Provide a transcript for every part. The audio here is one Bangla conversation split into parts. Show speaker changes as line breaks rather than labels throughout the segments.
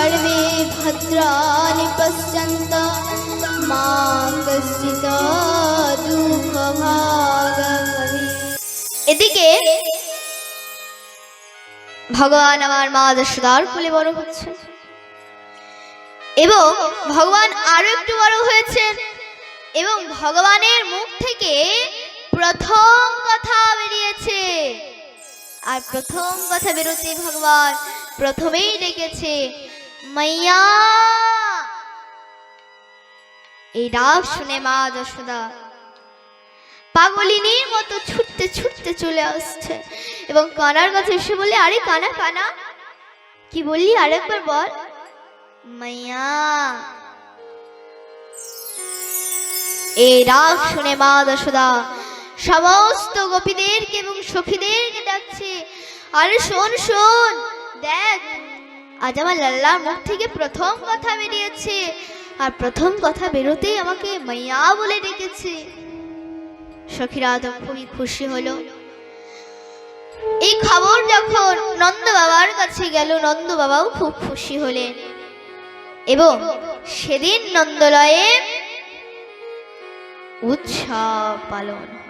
सर्वे भद्राणि पश्यन्तु मा कश्चित् दुःखभाग् भवेत्। এদিকে ভগবান আমার মা যশোদার কোলে বড় হচ্ছে এবং ভগবান আরো একটু বড় হয়েছেন এবং ভগবানের মুখ থেকে প্রথম কথা বেরিয়েছে। আর প্রথম কথা বেরোতে ভগবান প্রথমেই ডেকেছে মাইয়া। এই ডাক শুনে মা যশোদা পাগলিনীর মতো ছুটতে ছুটতে চলে আসছে এবং কানার কাছে এসে বলে, আরে কানা কানা, কি বললি আরেকবার বল। মাইয়া। এই ডাক শুনে মা যশোদা সমস্ত গোপীদেরকে এবং সখীদেরকে ডাকছে, আরে শোন শোন, দেখ আজ আমার লাল্লার মুখ থেকে প্রথম কথা বেরিয়েছে আর প্রথম কথা বেরোতেই আমাকে মাইয়া বলে ডেকেছে। সখীরা তো খুবই খুশি হলো। এই খবর যখন নন্দ বাবার কাছে গেল, নন্দ বাবাও খুব খুশি হলেন এবং সেদিন নন্দলয়ে উৎসব পালন হলো।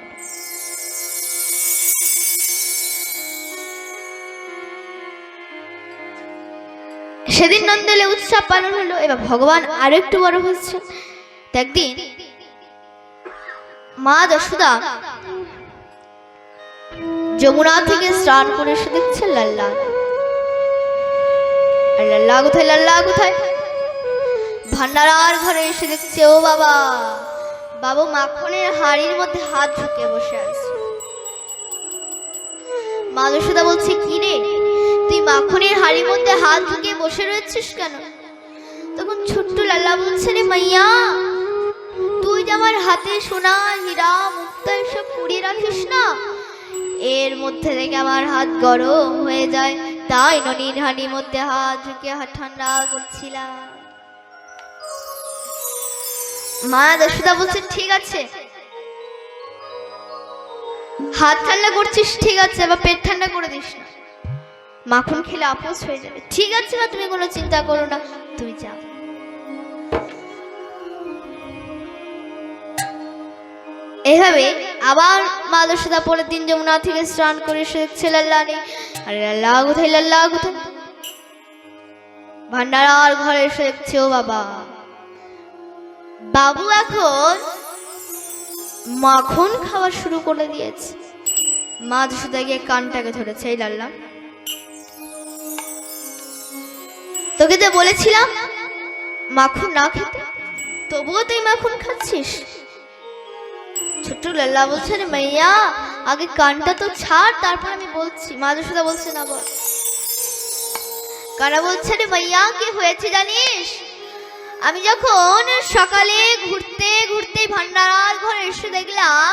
সেদিন নন্দলে উৎসব পালন হলো। এবার ভগবান আরো একটু বড় হচ্ছে। একদিন মা যশোদা যমুনা থেকে স্নান করে এসে দেখছে লাল্লা। আর লাল্লা কোথায়, লাল্লা কোথায়? ভান্ডারার ঘরে এসে দেখছে, ও বাবা, বাবু মাখনের হাড়ির মধ্যে হাত ঢুকে বসে আছে। মা যশোদা বলছে, কি রে, তুই মাখনের হাড়ির মধ্যে হাত ঢুকে বসে রয়েছিস কেন? তখন ছোট্ট লাল্লা বলছে, রে মাইয়া, তুই যে আমার হাতে সোনা হীরা মুক্তা এসব পুড়িয়ে রাখিস না, এর মধ্যে থেকে আমার হাত গরম হয়ে যায়, তাই ননির হাড়ির মধ্যে হাত ঢুকে ঠান্ডা করছিলাম। মা যশোদা বলছে, ঠিক আছে, হাত ঠান্ডা করছিস ঠিক আছে, আবার পেট ঠান্ডা করে দিস না, মাখন খেলে আপোষ হয়ে যাবে। ঠিক আছে মা, তুমি কোনো চিন্তা করো না, তুমি যাও। এভাবে আবার মা যশোদা পরের দিন যমুনা থেকে স্নান করে এসে দেখছে লাল্লা নেই। আরে লাল্লা কোথায়, লাল্লা কোথায়? ভান্ডারার ঘরে এসে দেখছে, ও বাবা, বাবু এখন মাখন খাওয়া শুরু করে দিয়েছে। মা যশোদা গিয়ে কানটাকে ধরেছে, এই লাল্লা, তোকে যে বলেছিলাম মাখন না খেতে, তবুও তুই মাখন খাচ্ছিস। ছোট্ট লাল্লা বলছে, রে মাইয়া, আগে কানটা তো ছাড়, তারপর আমি বলছি। মা যশোদা বলছে, না বল। কানা বলছে, রে মাইয়া, কি হয়েছে জানিস? আমি যখন সকালে ঘুরতে ঘুরতে ভান্ডারার ঘরে এসে দেখলাম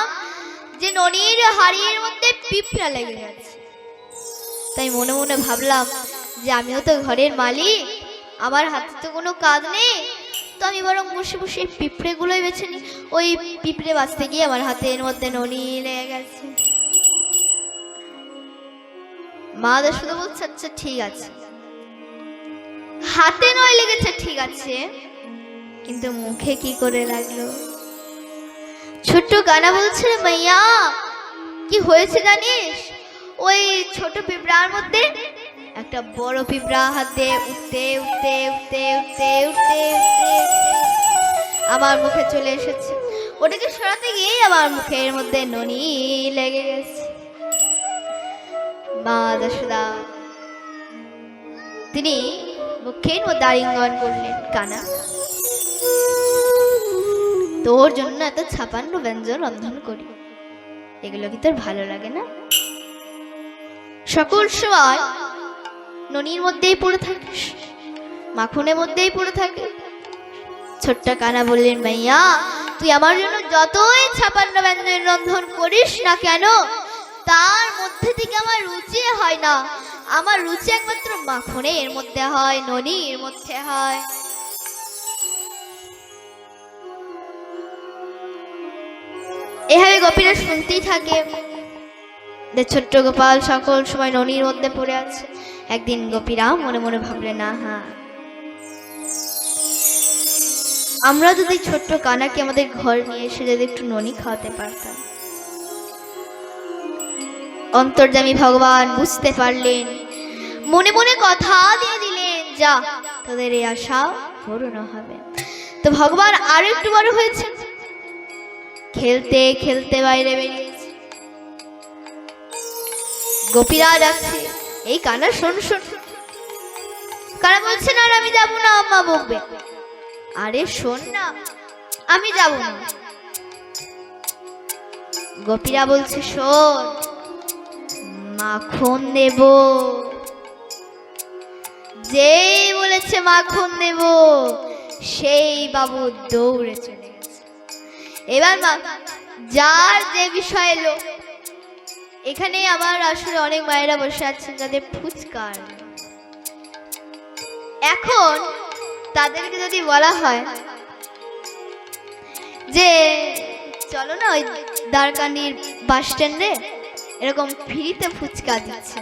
যে ননির হাড়ির মধ্যে পিঁপড়া লেগে গেছে। তাই মনে মনে ভাবলাম যে আমিও তো ঘরের মালিক, আমার হাতে তো কোনো কাজ নেই, তো আমি বরং বসে বসে পিঁপড়ে গুলোই বেছে নিই। ওই পিঁপড়ে বাঁচতে গিয়ে আমার হাতের মধ্যে ননি লেগে গেছে। মা যশোদা বলছে, আচ্ছা ঠিক আছে, হাতে নয় লেগেছে ঠিক আছে, কিন্তু মুখে কি করে লাগলো? ছোট্ট কানা বলছে, মাইয়া, কি হয়েছে জানিস? ওই ছোট পিঁপড়ার মধ্যে একটা বড় পিঁপড়া হাতে উঠতে উঠতে উঠতে উঠতে উঠতে উঠতে আমার মুখে চলে এসেছে। ওটাকে সরাতে গিয়ে আমার মুখের মধ্যে ননি লেগে গেছে। মা যশোদা তিনি মুখের মধ্যে আলিঙ্গন করলেন, কানা, তোর জন্য এত 56 ব্যঞ্জন রন্ধন করি, এগুলো কি তোর ভালো লাগে না? সকল সময় ননির মধ্যেই পড়ে থাকিস, মাখনের মধ্যেই পড়ে থাকে। ছোট্ট কানা বললেন, মাইয়া, তুই আমার জন্য যতই 56 ব্যঞ্জন রন্ধন করিস না কেন, তার মধ্যে থেকে আমার রুচি হয় না। আমার রুচি একমাত্র মাখনের মধ্যে হয়, ননির মধ্যে হয়। এভাবে গোপীরা শুনতেই থাকে যে ছোট্ট গোপাল সকল সময় ননির মধ্যে পড়ে আছে। একদিন গোপীরা মনে মনে ভাবলেন, হ্যাঁ, আমরা যদি ছোট্ট কানাকে আমাদের ঘর নিয়ে এসে যদি একটু ননি খাওয়াতে পারতাম। অন্তর্যামী ভগবান বুঝতে পারলেন, মনে মনে কথা দিয়ে দিলেন, যা তোদের এই আশা পূর্ণ হবে। তো ভগবান আরো একটু বড় হয়েছে, খেলতে খেলতে বাইরে বেরিয়েছে। গোপীরা ডাকছে, এই কানা শোন শোন। কানা বলছে, না আমি যাবো না, আম্মা বকবে। আরে শোন না, আমি যাব না। গোপীরা বলছে, শোন, মাখন দেব। যেই বলেছে মাখন দেব, সেই বাবু দৌড়ে চলে গেছে। এবার মা যার যে বিষয় এলো, এখানে আমার আসলে অনেক মায়েরা বসে আছেন যাদের ফুচকার, এখন তাদেরকে যদি বলা হয় যে চলো না ওই দ্বারকান্দির বাস স্ট্যান্ডে এরকম ফ্রিতে ফুচকা দিচ্ছে,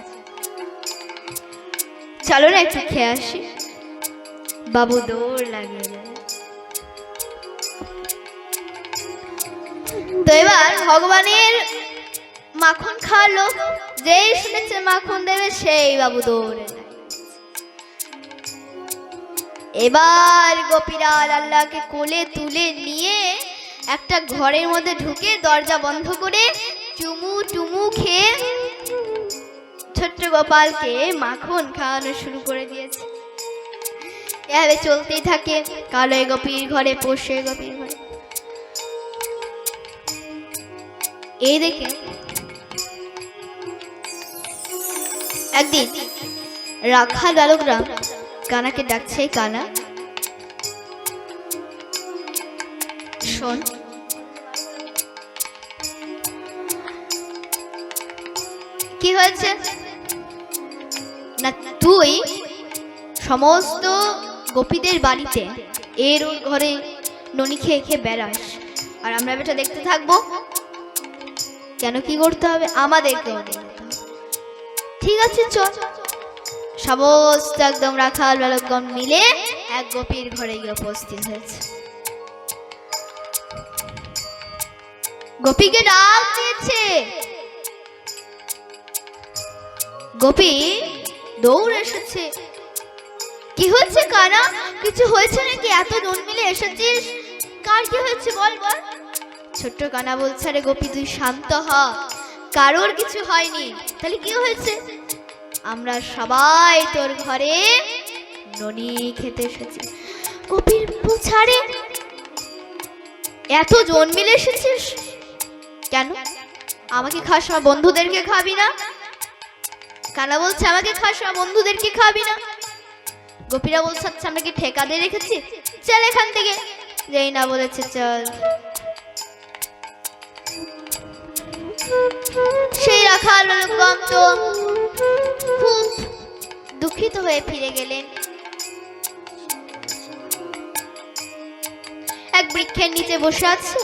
চলো না একটু খেয়ে আসি, বাবু দৌড় লাগিয়ে দেয়। তো এবার ভগবানের মাখন খাওয়ালো, যেই শুনেছে মাখন দেবে সেই বাবু দৌড়ে যায়। এবার গোপীরা আল্লাহকে কোলে তুলে নিয়ে একটা ঘরের মধ্যে ঢুকে দরজা বন্ধ করে চুমু টুমু খেয়ে ছোট্ট গোপালকে মাখন খাওয়ানো শুরু করে দিয়েছে। এভাবে চলতেই থাকে, কালো গোপীর ঘরে পোষে গোপীর ঘরে। এই দেখে একদিন রাখাল বালকরা কানাকে ডাকছে, কানা শোন, কি হয়েছে না, তুই সমস্ত গোপীদের বাড়িতে এর ওর ঘরে ননি খেয়ে খেয়ে বেড়াস, আর আমরা বেটা দেখতে থাকবো কেন? কি করতে হবে? আমাদেরকে। ঠিক আছে চল। সমস্ত একদম রাখাল বালকগণ মিলে এক গোপীর ঘরে গিয়ে উপস্থিত হয়েছে। গোপীকে ডাক দিয়েছে, গোপী দৌড় এসেছে। কি হয়েছে কানা? কিছু হয়েছে নাকি? এত জন মিলে এসেছিস, কার কি হয়েছে বল বল। ছোট্ট কানা বলছে, আরে গোপী তুই শান্ত হ, কারোর কিছু হয়নি। তাহলে কি হয়েছে? আমরা সবাই তোর ঘরে ননি খেতে এসেছি। গোপীর পুছারে, এত জন মিলে এসেছিস কেন? আমাকে খাস না, বন্ধুদেরকে খাবি না? কানা বলছে, আমাকে খাস না, বন্ধুদেরকে খাবি না? গোপীরা বলছে, আচ্ছা আমরা কি ঠেকা দিয়ে রেখেছি, চল এখান থেকে। যেই না বলেছে চল, সেই রাখাল বালকগণ তো খুব দুঃখিত হয়ে ফিরে গেলেন। এক বৃক্ষের নিচে বসে আছে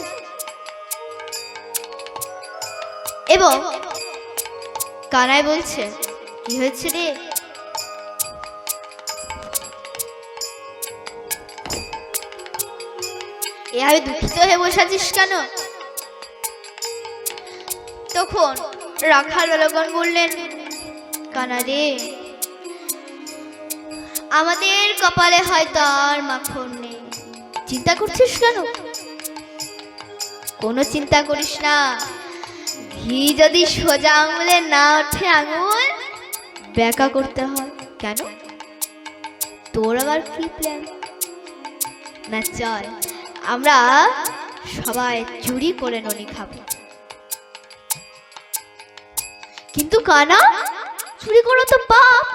এবং কানাই বলছে, কি হয়েছে রে? এভাবে দুঃখিত হয়ে বসে আছিস কেন? তখন রাখাল বালকগণ বললেন, কানা রে, আমাদের কপালে হয়তো আর মাখন নেই। চিন্তা করছিস কেন? কোনো চিন্তা করিস না, ঘি যদি সোজা আঙুলে না ওঠে আঙুল ব্যাকা করতে হয়। কেন? তোর আবার কি প্ল্যান? না চল আমরা সবাই চুরি করে ননি খাবো। কিন্তু কানা, চুরি করা তো পাপ।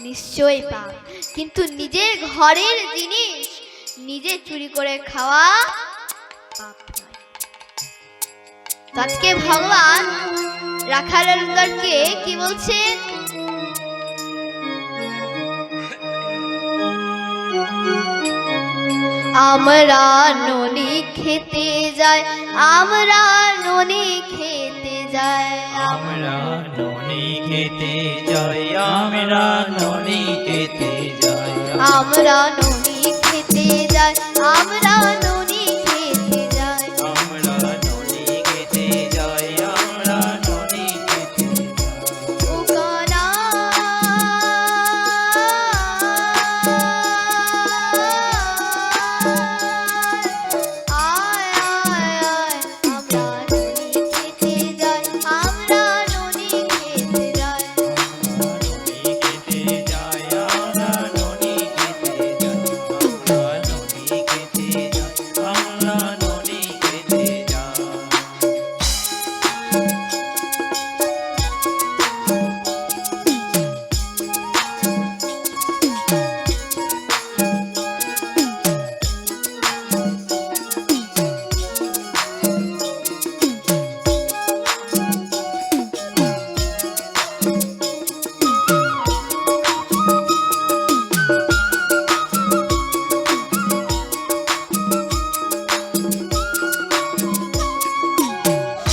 নিশ্চয়ই পাপ, কিন্তু নিজের ঘরের জিনিস নিজে চুরি করে খাওয়া পাপ নয়। আজকে ভগবান রাখালগণকে কি বলছে? আমরা ননি খেতে যাই, আমরা ননি খেতে যাই,
আমরা ননি খেতে যাই, আমরা ননি খেতে যাই,
আমরা ননি খেতে যাই, আমরা ননি খেতে যাই।
আমরা ননি খেতে যাই, আমরা ননি খেতে যাই।
ও কানা আয় আয় আয় আমরা ননি খেতে যাই, আমরা ননি খেতে যাই।
ননি খেতে যাই, আমরা ননি খেতে যাই। আমরা ননি খেতে যাই, আমরা ননি খেতে যাই।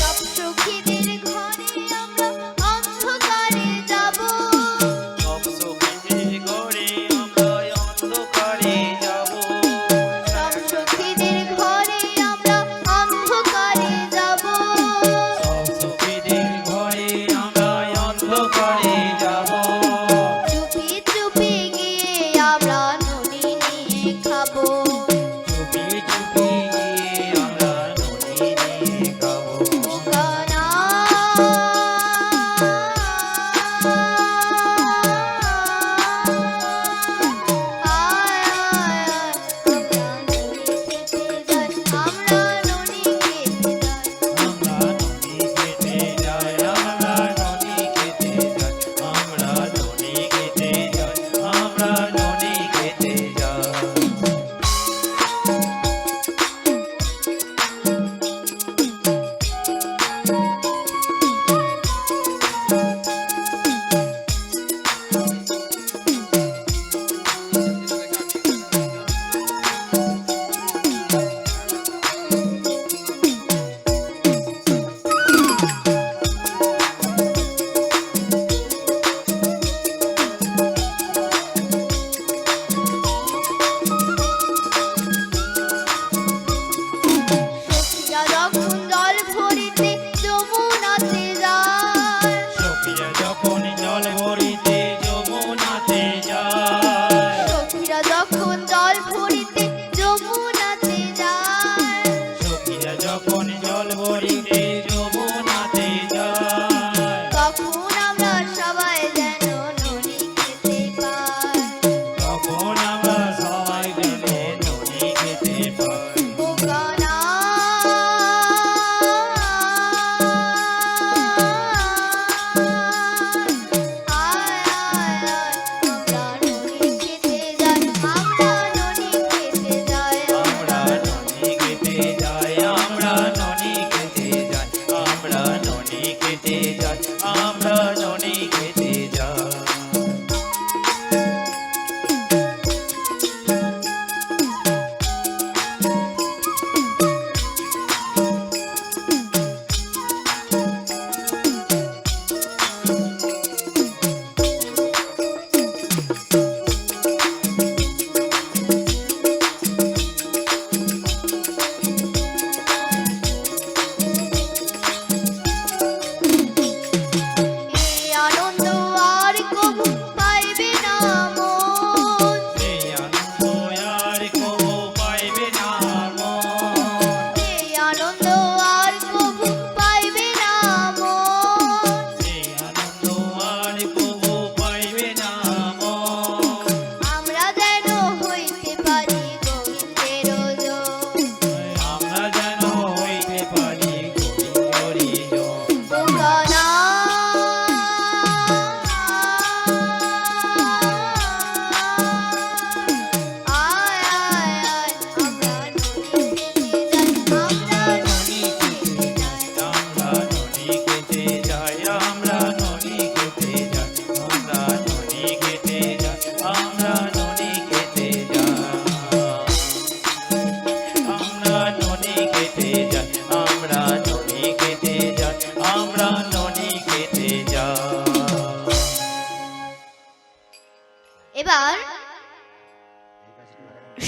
সব সখীদের ঘরে আমরা অন্ধকারে যাব।
সব সখীদের ঘরে আমরা অন্ধকারে যাব।
সব সখীদের ঘরে আমরা অন্ধকারে যাব।
সব সখীদের ঘরে আমরা অন্ধকারে যাব।
চুপি চুপি গিয়ে আমরা ননি নিয়ে খাবো।
চুপি চুপি গিয়ে আমরা ননি নিয়ে খাবো।
ও কানা আয় আয় আয় আমরা ননি খেতে যাই, আমরা ননি খেতে যাই।
আমরা ননি খেতে যাই, আমরা ননি খেতে যাই। আমরা ননি খেতে যাই, আমরা ননি খেতে যাই।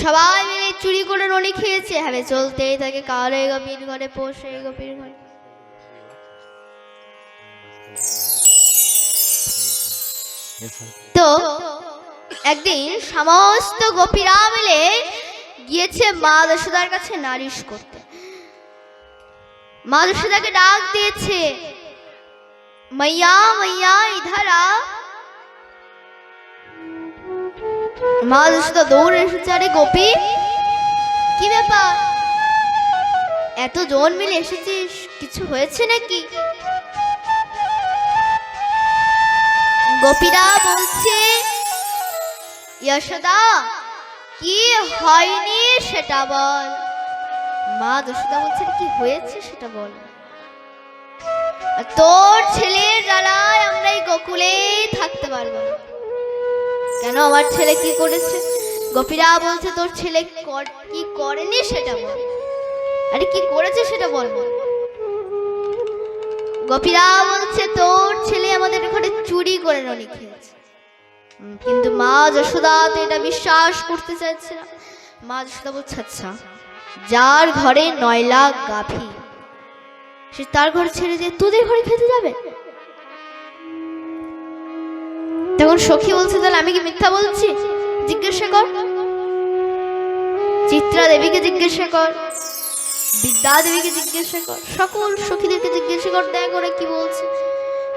সবাই মিলে চুরি করে ননি খেয়েছে, হ্যাঁ চলতেই থাকে, কার এই গোপীর ঘরে পোষ এই গোপীর ঘরে। তো একদিন সমস্ত গোপীরা মিলে গিয়েছে মা যশোদার কাছে নালিশ করতে। মা যশোদাকে ডাক দিয়েছে, মাইয়া মাইয়া ইধার আ। মা যশোদা দৌড়ে এসেছে, আরে গোপী কি ব্যাপার, এত জন মিলে এসেছিস, কিছু হয়েছে নাকি? গোপীরা বলছে, যশোদা কি হয়নি সেটা বল। মা যশোদা বলছে, কি হয়েছে সেটা বল। তোর ছেলের জ্বালায় আমরা এই গোকুলেই থাকতে পারবো না। কেন, আমার ছেলে কি করেছে? গোপীরা বলছে, তোর ছেলে কি করেনি সেটা বল। আরে কি করেছে সেটা বল। গোপীরা বলছে, তোর ছেলে আমাদের ঘরে চুরি করে ননি খেয়েছে। কিন্তু মা যশোদা তো এটা বিশ্বাস করতে চাইছে না। মা যশোদা বলছে, আচ্ছা যার ঘরে 9 লাখ গাভী, সে তার ঘর ছেড়ে দিয়ে তোদের ঘরে খেতে যাবে? তখন সখী বলছে, তাহলে আমি কি মিথ্যা বলছি? জিজ্ঞাসা কর, চিত্রা দেবীকে জিজ্ঞাসা কর, বিদ্যা দেবীকে জিজ্ঞাসা কর, সকল সখীদেরকে জিজ্ঞাসা কর, দেখ ওরা কি বলছে।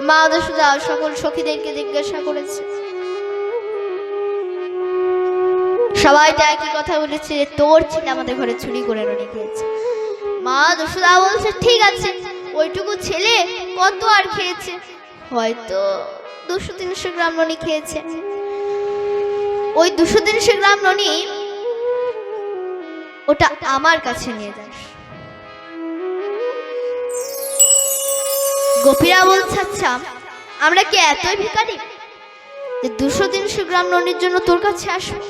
মা যশোদা সকল সখীদেরকে জিজ্ঞাসা করেছে, সবাই একই কথা বলেছে যে তোর ছেলে আমাদের ঘরে চুরি করে ননি খেয়েছে। মা যশোদা বলছে, ঠিক আছে, ওইটুকু ছেলে কত আর খেয়েছে, হয়তো 200-300 গ্রাম ননি খেয়েছে। ওই 200-300 গ্রাম ননি ওটা আমার কাছে নিয়ে যাস। গোপীরা বলছে, আচ্ছা আমরা কি এতই ভিখারি যে 200-300 গ্রাম ননির জন্য তোর কাছে আসবো?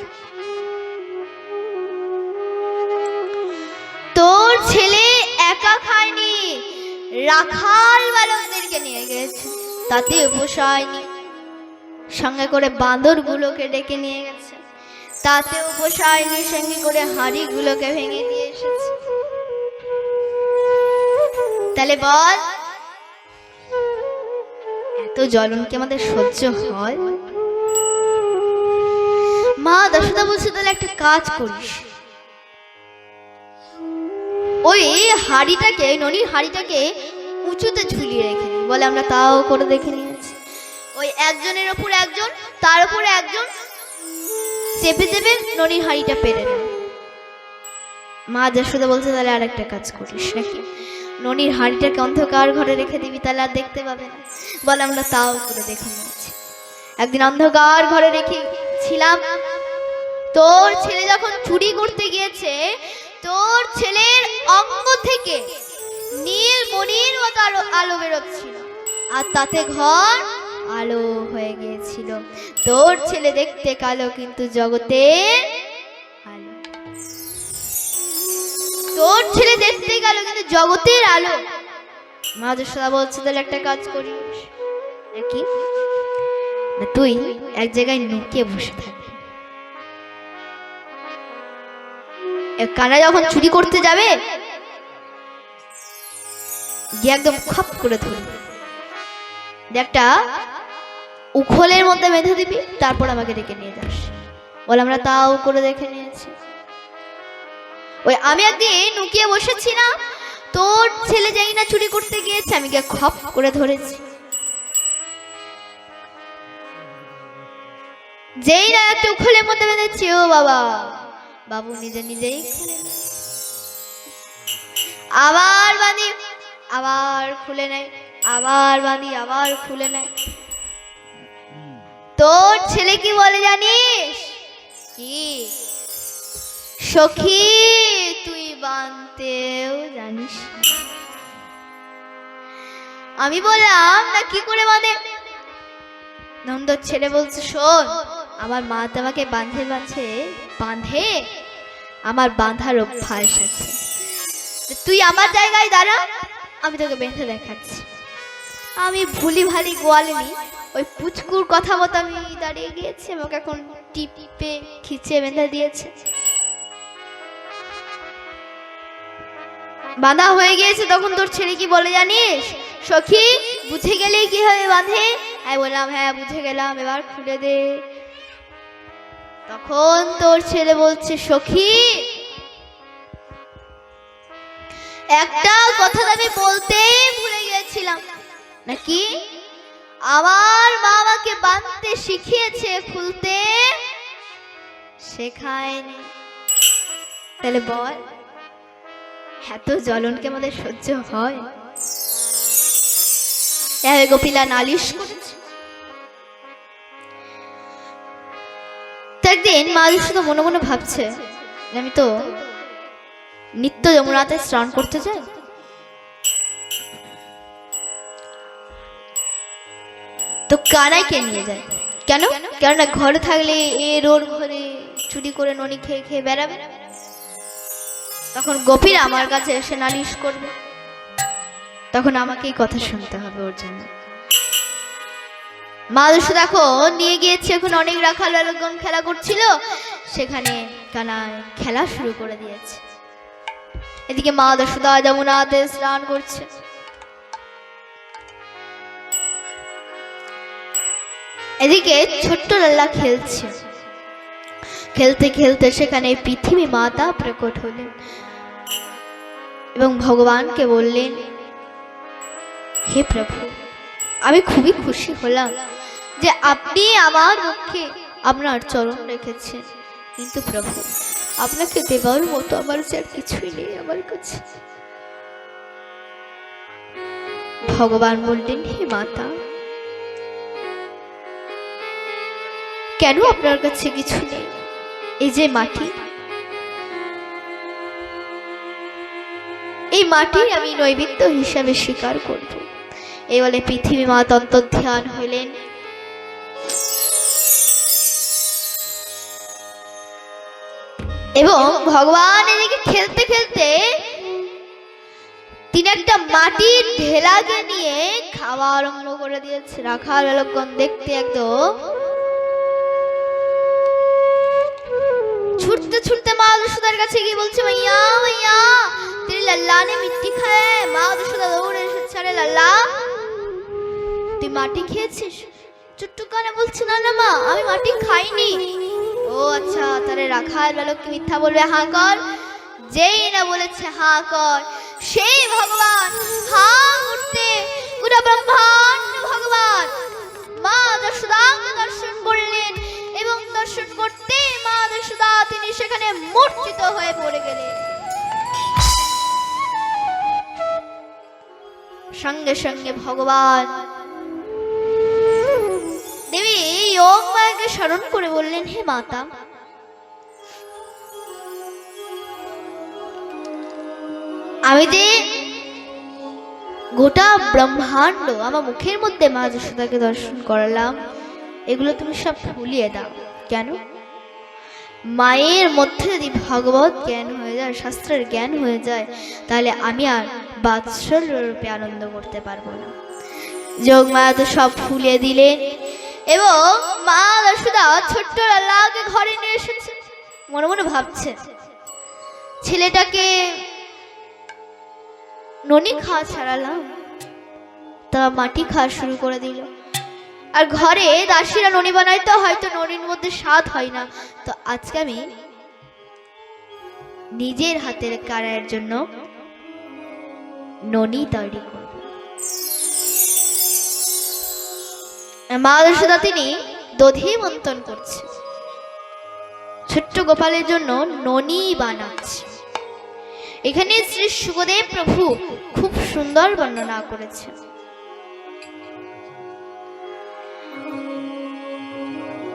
তোর ছেলে একা খায়নি, রাখাল বালকদেরকে নিয়ে গেছে, তাতে পোষায়নি। সঙ্গে করে বাঁদর গুলোকে ডেকে নিয়ে গেছে, তাতেও পোষায়নি। সঙ্গে করে হাঁড়ি গুলোকে ভেঙে দিয়ে এসেছে। তাহলে বল, এত জ্বলন কি আমাদের সহ্য হয়? মা যশোদা বলছে, তাহলে একটা কাজ করিস, ওই হাড়িটাকে, ননির হাড়িটাকে উঁচুতে ঝুলিয়ে রেখে দিই। বলে আমরা তাও করে দেখে নিয়েছি। ওই একজনের ওপর একজন, তার উপরে একজন চেপে চেপে ননির হাড়িটা পেরে নেয়। মা যশোদা বলছে, তাহলে আর একটা কাজ করিস নাকি, ননির হাড়িটাকে অন্ধকার ঘরে রেখে দিবি, তাহলে আর দেখতে পাবে না। বলে আমরা তাও করে দেখে নিয়েছি। একদিন অন্ধকার ঘরে রেখেছিলাম, তোর ছেলে যখন চুরি করতে গিয়েছে, তোর ছেলের অঙ্গ থেকে নীল মণির মতো আলো বেরোচ্ছিল, আর তাতে ঘর আলো হয়ে গিয়েছিল। তোর ছেলে দেখতে কালো, কিন্তু জগতের আলো। তোর ছেলে দেখতে কালো, কিন্তু জগতের আলো। মা যশোদা বলছে, তাহলে একটা কাজ করিস নাকি, তুই এক জায়গায় লুকিয়ে বসে থাকবি। কানা যখন চুরি করতে যাবে, গিয়ে একদম খপ করে ধরবি, একটা উখলের মধ্যে বেঁধে দিবি, তারপর আমাকে ডেকে নিয়ে যাস। বলে আমরা তাও করে দেখে নিয়েছি। ওই আমি একদিন লুকিয়ে বসেছি না, তোর ছেলে যাই না চুরি করতে গিয়েছে, আমি গিয়ে খপ করে ধরেছি। যেই না একটা উখলের মধ্যে বেঁধেছি, ও বাবা, বাবু নিজে নিজেই আবার বাঁধি, আবার খুলে নেয়, আবার বাঁধি, আবার খুলে নেয়। তোর ছেলে কি বলে জানিস? কি সখী, তুই বাঁধতেও জানিস? আমি বললাম, না কি করে বাঁধে? নন্দর ছেলে বলছে, শোন, আমার মা তো আমাকে বাঁধে, আমার বাঁধার অভ্যাস আছে। তুই আমার জায়গায় দাঁড়া, আমি তোকে বেঁধে দেখাচ্ছি। আমি ভুলি ভালি গোয়ালিনি, ওই পুচকুর কথা মতো আমি দাঁড়িয়ে গিয়েছি, আমাকে এখন টিপে খিচে বেঁধে দিয়েছে। বাঁধা হয়ে গিয়েছে, তখন তোর ছেলে কি বলে জানিস? সখী, বুঝে গেলে কি হবে বাঁধে? আমি বললাম হ্যাঁ বুঝে গেলাম, এবার খুলে দে। তখন তোর ছেলে বলছে, সখী একটা কথা তো আমি বলতে ভুলে গিয়েছিলাম। নাকি? আমার মা আমাকে বাঁধতে শিখিয়েছে, খুলতে শেখায়নি। তাহলে বল, এত জ্বলনকে আমাদের সহ্য হয়? গোপীলা নালিশ করেছে। একদিন মা শুধু মনে মনে ভাবছে, আমি তো নিত্য যমুনাতে স্নান করতে যাই, তো কানাইকে নিয়ে যায় কেন? কেননা ঘরে থাকলে এর ওর ঘরে চুরি করে ননি খেয়ে খেয়ে বেড়াবে। তখন গোপীরা আমার কাছে এসে নালিশ করবে, তখন আমাকেই কথা শুনতে হবে ওর জন্য। মা যশোদা দেখো নিয়ে গিয়েছে, এখন অনেক রাখাল বালকগণ খেলা করছিল, সেখানে কানাই খেলা শুরু করে দিয়েছে। এদিকে মা যশোদা যমুনাতে স্নান করছে। এদিকে ছোট্ট লাল্লা খেলছে। খেলতে খেলতে সেখানে পৃথিবী মাতা প্রকট হলেন এবং ভগবানকে বললেন, হে প্রভু, আমি খুবই খুশি হলাম যে আপনি আমার মুখে আপনার চরণ রেখেছেন, কিন্তু প্রভু আপনাকে দেবার মতো আমার যে আর কিছুই নেই আমার কাছে। ভগবান বললেন, হে মাতা, কেন আপনার কাছে কিছু নেই? এই যে মাটি, এই মাটি আমি নৈবেদ্য হিসাবে স্বীকার করব। এই বলে পৃথিবী মা অন্তর্ধান হইলেন। এবং ভগবান এদিকে খেলতে খেলতে তিনি একটা মাটির ঢেলাকে নিয়ে খাওয়া আরম্ভ করে দিয়েছে। রাখাল বালকগণ দেখতে একদম छूटते छूटते माँ यशोदार কাছে গিয়ে বলছে, মাইয়া মাইয়া तेरे लल्ला ने मिट्टी खाया है। माँ यशोदा দৌড়ে এসেছে, আরে লাল্লা তুই মাটি খেয়েছিস? চুট্টু কানে বলছে, না না মা, আমি মাটি খাইনি। ও আচ্ছা, তাহলে রাখাল বালক কি মিথ্যা বলবে? হাঁ কর। যেই না বলেছে হাঁ কর, সেই ভগবান হাঁ করতে পুরো ব্রহ্মাণ্ড ভগবান মা যশোদাকে দর্শন করলেন এবং দর্শন করতে মা যশোদা তিনি সেখানে মূর্ছিত হয়ে পড়ে গেলেন। সঙ্গে সঙ্গে ভগবান দেবী যোগ মায়াকে স্মরণ করে বললেন, হে মাতা, আমি যে গোটা ব্রহ্মাণ্ড আমার মুখের মধ্যে মা যশোদাকে দর্শন করালাম, এগুলো তুমি সব ভুলিয়ে দাও। কেন? মায়ের মধ্যে যদি ভগবত জ্ঞান হয়ে যায়, শাস্ত্রের জ্ঞান হয়ে যায়, তাহলে আমি আর বাৎসল্য রূপে আনন্দ করতে পারবো না। যোগ মায়া তো সব ভুলিয়ে দিলেন এবং মা যশোদা ছোট্ট লাল্লাকে ঘরে নিয়ে এসেছে। মনে মনে ভাবছে, ছেলেটাকে ননি খাওয়া ছাড়ালাম, তা মাটি খাওয়া শুরু করে দিল। আর ঘরে দাসীরা ননি বানায়, তো হয়তো ননির মধ্যে স্বাদ হয় না, তো আজকে আমি নিজের হাতের কারায়ের জন্য ননি তৈরি করব। মা যশোদা তিনি দধি মন্থন করছে, ছোট্ট গোপালের জন্য ননি বানাচ্ছে। এখানে শ্রী সুখদেব প্রভু খুব সুন্দর বর্ণনা করেছে।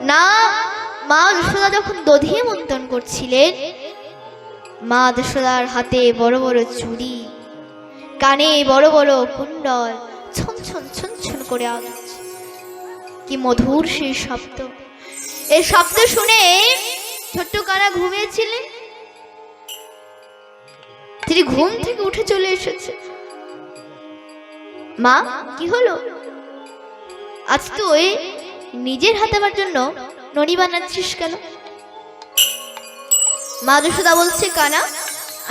না, মা যশোদা যখন দধি মন্থন করছিলেন, মা যশোদার হাতে বড় বড় চুড়ি, কানে বড় বড় কুণ্ডল ছন ছন ছন ছন করে আওয়াজ। কি মধুর সেই শব্দ! এই শব্দ শুনে ছোট্ট কানা ঘুমিয়েছিলেন, তিনি ঘুম থেকে উঠে চলে এসেছে। মা, কি হলো? আজ তুই নিজের হাতে আমার জন্য ননি বানাচ্ছিস কেন? মা যশোদা বলছে, কানা,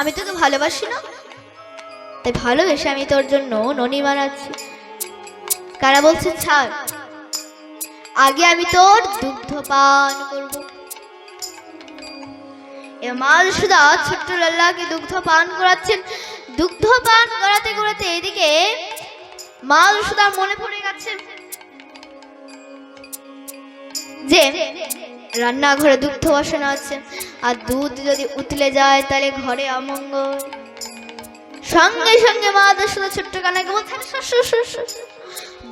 আমি তোকে ভালোবাসি না? তাই ভালোবেসে আমি তোর জন্য ননি বানাচ্ছি। কারা বলছে ছাড়, আগে আমি তোর দুগ্ধ পান করব। মা যশোদা ছোট্ট লাল্লাকে দুগ্ধ পান করাচ্ছেন। দুগ্ধ পান করাতে করাতে এদিকে মা যশোদার মনে পড়ে গেছে যে রান্নাঘরে দুগ্ধ বসানো আছে, আর দুধ যদি উতলে যায় তাহলে ঘরে অমঙ্গল। সঙ্গে সঙ্গে মা যশোদা ছোট্ট কানাকে বলছে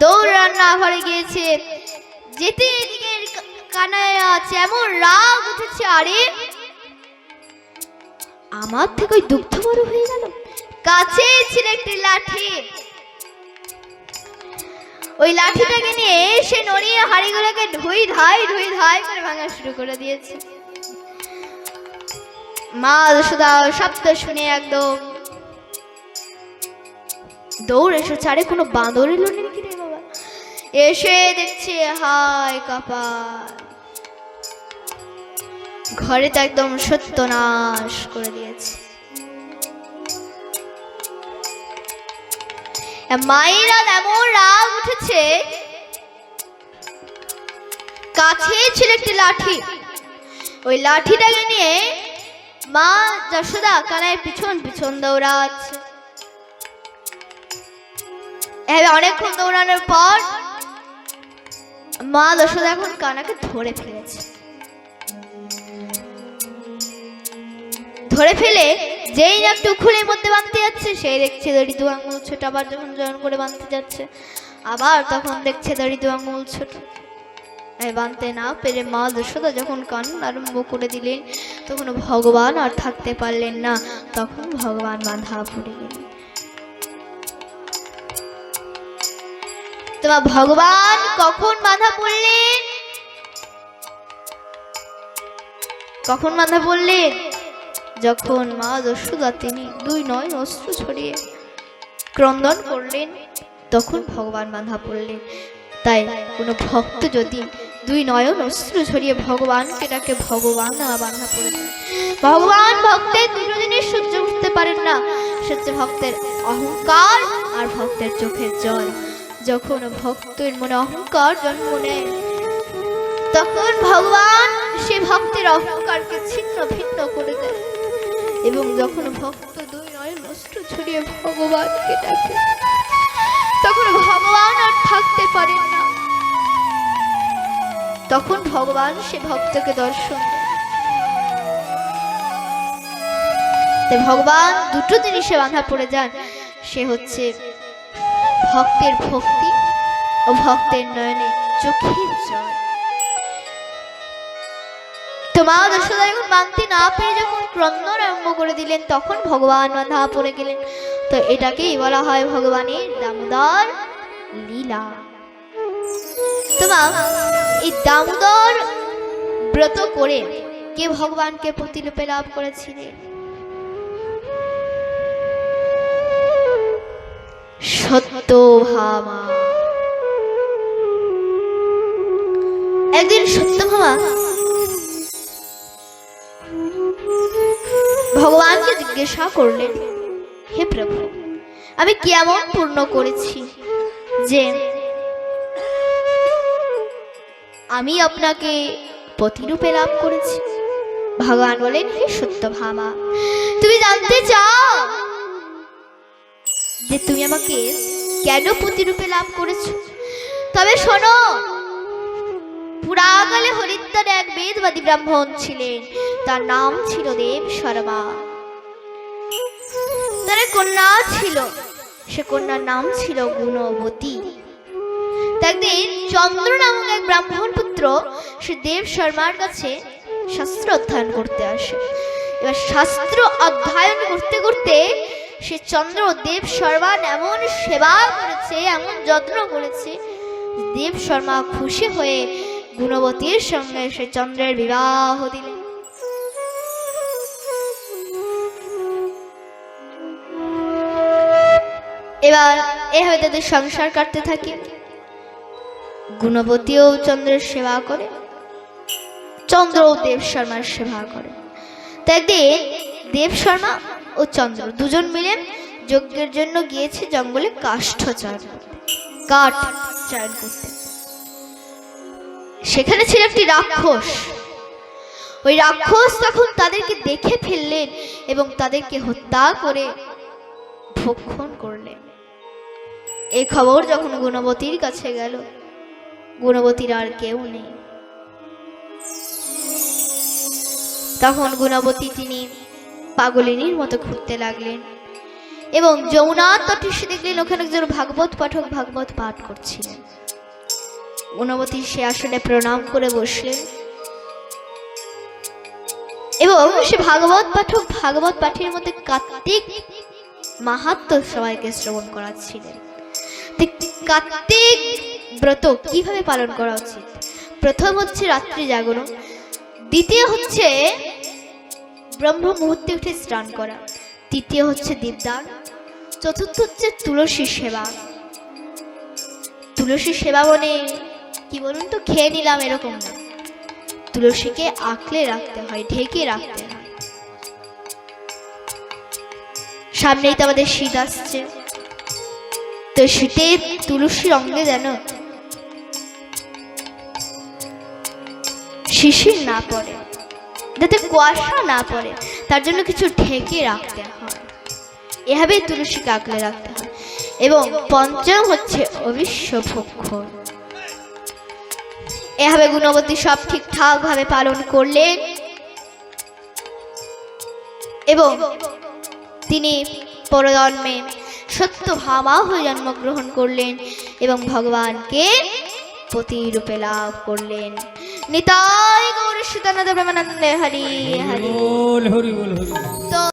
দৌড় রান্নাঘরে গিয়েছে। যেতে এদিকে কানায় আছে, এমন রাগ উঠেছে, আরে আমার থেকে ওই দুগ্ধ বড় হয়ে গেল। কাছে ছিল একটি লাঠি, ওই লাঠিটাকে নিয়ে সে নড়িয়ে হাড়িগুলোকে ধুই ধাই করে ভাঙা শুরু করে দিয়েছে। মা যশোদা শব্দ শুনে একদম দৌড় এসেছে। আরে কোনো বাঁদর এলো নাকি রে বাবা? এসে দেখছে হায় কপাল, ঘরে তো একদম সত্যনাশ করে দিয়েছে। মায়েরা এমন রাগ উঠেছে, কাছে ছিল একটি লাঠি, ওই লাঠিটাকে নিয়ে মা যশোদা কানাইয়ের পিছন পিছন দৌড়াচ্ছে। অনেকক্ষণ দৌড়ানোর পর মা যশোদা এখন কানাকে ধরে ফেলেছে। ধরে ফেলে যেই না একটু খুলের মধ্যে বাঁধতে যাচ্ছে, সেই দেখছে দড়ি দু আঙুল ছোট। আবার যখন জয়েন করে বাঁধতে যাচ্ছে, আবার তখন দেখছে দড়ি দু আঙুল ছোট। বাঁধতে না পেরে মা যশোদা যখন কান্না আরম্ভ করে দিলেন, তখন ভগবান আর থাকতে পারলেন না। তখন ভগবান বাঁধা পড়ে গেলেন। তোমার ভগবান কখন বাঁধা পড়লেন? কখন বাঁধা পড়লেন? যখন মা যশোদা তিনি দুই নয় অস্ত্র ছড়িয়ে ক্রন্দন করলেন, তখন ভগবান বাঁধা পড়লেন। তাই কোনো ভক্ত যদি দুই নয়ন অস্ত্র ছড়িয়ে ভগবানকে ডাকে, ভগবান বাঁধা পড়ে যায়। ভগবান ভক্তের দুটো জিনিস সহ্য করতে পারেন না, সহ্য ভক্তের অহংকার আর ভক্তের চোখের জল। যখন ভক্তের মনে অহংকার জন্ম নেয়, তখন ভগবান সে ভক্তের অহংকারকে ছিন্ন ভিন্ন করে দেয়। এবং যখন ভক্ত দুই নয়ন অস্ত্র ছড়িয়ে ভগবানকে ডাকে, তখন ভগবান আর থাকতে পারেন না। তখন ভগবান সে ভক্তকে দর্শন দেয়। তাই ভগবান দুটো জিনিসে বাঁধা পড়ে যান, সে হচ্ছে ভক্তের ভক্তি ও ভক্তের নয়নে চোখের জল। তো মা যশোদা যখন বাঁধতে না পেরে যখন ক্রন্দন আরম্ভ করে দিলেন, তখন ভগবান বাঁধা পড়ে গেলেন। তো এটাকেই বলা হয় ভগবানের দামোদর লীলা। তোমার এই দামোদর ব্রত করে কে ভগবানকে প্রতিরূপে লাভ করেছিলেন? সত্যভামা। একদিন সত্যভামা ভগবানকে জিজ্ঞাসা করলেন, হে প্রভু, আমি কি এমন পূর্ণ করেছি যে আমি আপনাকে পতিরূপে লাভ করেছি? ভগবান বলেন, হে সত্যভামা, তুমি জানতে চাও যে তুমি আমাকে কেন পতিরূপে লাভ করেছো? তবে শোনো, পুরাকালে হরিদ্বারে এক বেদবাদী ব্রাহ্মণ ছিলেন, তার নাম ছিল দেব শর্মা। তার কন্যা ছিল, সে কন্যার নাম ছিল গুণবতী। একদিন চন্দ্র নামক এক ব্রাহ্মণ পুত্র সে দেব শর্মার কাছে শাস্ত্র অধ্যয়ন করতে আসে। এবার শাস্ত্র অধ্যয়ন করতে করতে সে চন্দ্র দেব শর্মার এমন সেবা করেছে, এমন যত্ন করেছে, দেব শর্মা খুশি হয়ে গুণবতীর সঙ্গে সে চন্দ্রের বিবাহ দিলেন। এবার এভাবে তাদের সংসার কাটতে থাকে। গুণবতীও চন্দ্রের সেবা করে, চন্দ্রও দেব শর্মার সেবা করে। তো একদিন দেব শর্মা ও চন্দ্র দুজন মিলে যজ্ঞের জন্য গিয়েছে জঙ্গলে কাষ্ঠ চয়ন করতে, কাঠ চয়ন করতে। সেখানে ছিল একটি রাক্ষস। ওই রাক্ষস তখন তাদেরকে দেখে ফেললেন এবং তাদেরকে হত্যা করে ভক্ষণ করলেন। এই খবর যখন গুণবতীর কাছে গেল, গুণবতীর আর কেউ নেই। তখন গুণবতী তিনি পাগলিনীর মতো ঘুরতে লাগলেন এবং যমুনার তটে এসে দেখলেন ওখানে একজন ভাগবত পাঠক ভাগবত পাঠ করছিলেন। গুণবতী সে আসনে প্রণাম করে বসলেন এবং সে ভাগবত পাঠক ভাগবত পাঠের মধ্যে কার্তিক মাহাত্ম্য সবাইকে শ্রবণ করাচ্ছিলেন। কার্তিক ব্রত কিভাবে পালন করা উচিত? প্রথম হচ্ছে রাত্রি জাগরণ, দ্বিতীয় হচ্ছে ব্রহ্ম মুহূর্তে উঠে স্নান করা, তৃতীয় হচ্ছে দীপদান, চতুর্থ হচ্ছে তুলসী সেবা। তুলসী সেবা মানে কি বলুন তো, খেয়ে নিলাম এরকম না, তুলসীকে আঁকলে রাখতে হয়, ঢেকে রাখতে হয়। সামনেই তো আমাদের শীত আসছে, তো শীতে তুলসীর অঙ্গে যেন শিশির না পড়ে, যাতে কুয়াশা না পড়ে, তার জন্য কিছু ঢেকে রাখতে হয়। এভাবেই তুলসীকে আঁকলে রাখতে হয়। এবং পঞ্চম হচ্ছে অবিশ্ব ভক্ষণ। এভাবে গুণবতী সব ঠিকঠাক ভাবে পালন করলেন এবং তিনি পরজন্মে সত্য ভামা হয়ে জন্মগ্রহণ করলেন এবং ভগবানকে পতিরূপে লাভ করলেন। নিতাই গৌর সীতানাথ প্রেমানন্দে হরি হরি।
হরি বল, হরি বল, হরি বল।
তো